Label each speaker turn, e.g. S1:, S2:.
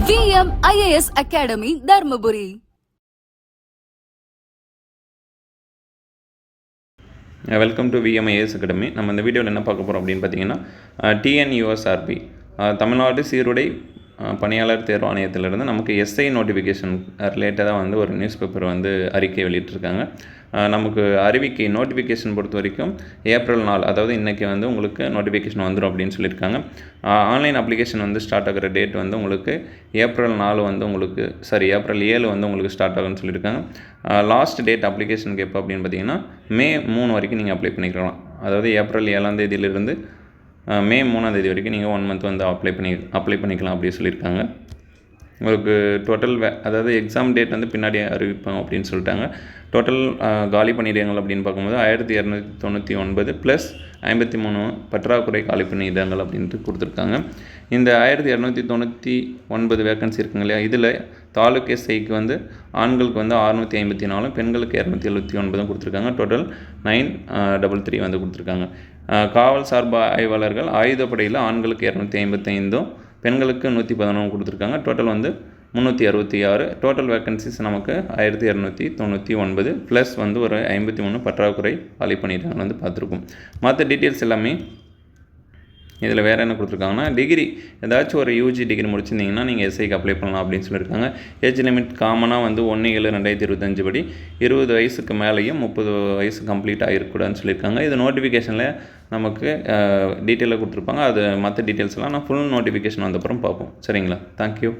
S1: VM IAS Academy, Dharmaburi.
S2: Welcome to VMIAS academy. நம்ம இந்த வீடியோவில் என்ன பார்க்க போகிறோம் அப்படின்னு பார்த்தீங்கன்னா, டிஎன்யூஎஸ்ஆர்பி தமிழ்நாடு சீருடை பணியாளர் தேர்வு ஆணையத்திலிருந்து நமக்கு எஸ்ஐ நோட்டிஃபிகேஷன் ரிலேட்டடாக வந்து ஒரு நியூஸ் பேப்பர் வந்து அறிக்கை வெளியிட்டிருக்காங்க. நமக்கு அறிவிக்கை நோட்டிஃபிகேஷன் பொறுத்த வரைக்கும் ஏப்ரல் 4, அதாவது இன்றைக்கி வந்து உங்களுக்கு நோட்டிஃபிகேஷன் வந்துடும் அப்படின்னு சொல்லியிருக்காங்க. ஆன்லைன் அப்ளிகேஷன் வந்து ஸ்டார்ட் ஆகிற டேட் வந்து உங்களுக்கு ஏப்ரல் 4 வந்து உங்களுக்கு ஏப்ரல் 7 வந்து உங்களுக்கு ஸ்டார்ட் ஆகும்னு சொல்லியிருக்காங்க. லாஸ்ட் டேட் அப்ளிகேஷனுக்கு எப்போ அப்படின்னு பார்த்தீங்கன்னா மே 3 வரைக்கும் நீங்கள் அப்ளை பண்ணிக்கலாம். அதாவது ஏப்ரல் 7ஆம் தேதியிலிருந்து மே 3ஆம் தேதி வரைக்கும் நீங்கள் 1 மந்த் வந்து அப்ளை பண்ணிக்கலாம் அப்படின்னு சொல்லியிருக்காங்க. உங்களுக்கு டோட்டல் அதாவது எக்ஸாம் டேட் வந்து பின்னாடி அறிவிப்போம் அப்படின்னு சொல்லிட்டாங்க. டோட்டல் காலி பணியிடங்கள் அப்படின்னு பார்க்கும்போது 1299 ப்ளஸ் 53 பற்றாக்குறை காலி பணியிடங்கள் அப்படின்ட்டு கொடுத்துருக்காங்க. இந்த 1299 வேக்கன்சி இருக்குங்க இல்லையா, இதில் தாலுக் எஸ்ஐக்கு வந்து ஆண்களுக்கு வந்து 654, பெண்களுக்கு 279 கொடுத்துருக்காங்க. டோட்டல் 933 வந்து கொடுத்துருக்காங்க. காவல் சார்பு ஆய்வாளர்கள் ஆயுதப்படையில் ஆண்களுக்கு 255, பெண்களுக்கு 111 கொடுத்துருக்காங்க. டோட்டல் வந்து 366. டோட்டல் வேக்கன்சிஸ் நமக்கு 1299 ப்ளஸ் வந்து ஒரு 53 பற்றாக்குறை காலி பணியிடங்கள் வந்து பார்த்துருக்கோம். மற்ற டீட்டெயில்ஸ் எல்லாமே இதில் வேறு என்ன கொடுத்துருக்காங்கன்னா, டிகிரி ஏதாச்சும் ஒரு யூஜி டிகிரி முடிச்சிருந்தீங்கன்னா நீங்கள் எஸ்ஐக்கு அப்ளை பண்ணலாம் அப்படின்னு சொல்லியிருக்காங்க. ஏஜ் லிமிட் காமனாக வந்து 1/7/2025 படி 20 வயசுக்கு மேலேயும் 30 வயசு கம்ப்ளீட் ஆகிருக்கூடாதுன்னு சொல்லியிருக்காங்க. இது நோட்டிஃபிகேஷனில் நமக்கு டீட்டெயிலாக கொடுத்துருப்பாங்க. அது மற்ற டீட்டெயில்ஸ்லாம் நான் ஃபுல் நோட்டிஃபிகேஷன் வந்தப்புறம் பார்ப்போம். சரிங்களா? தேங்க்யூ.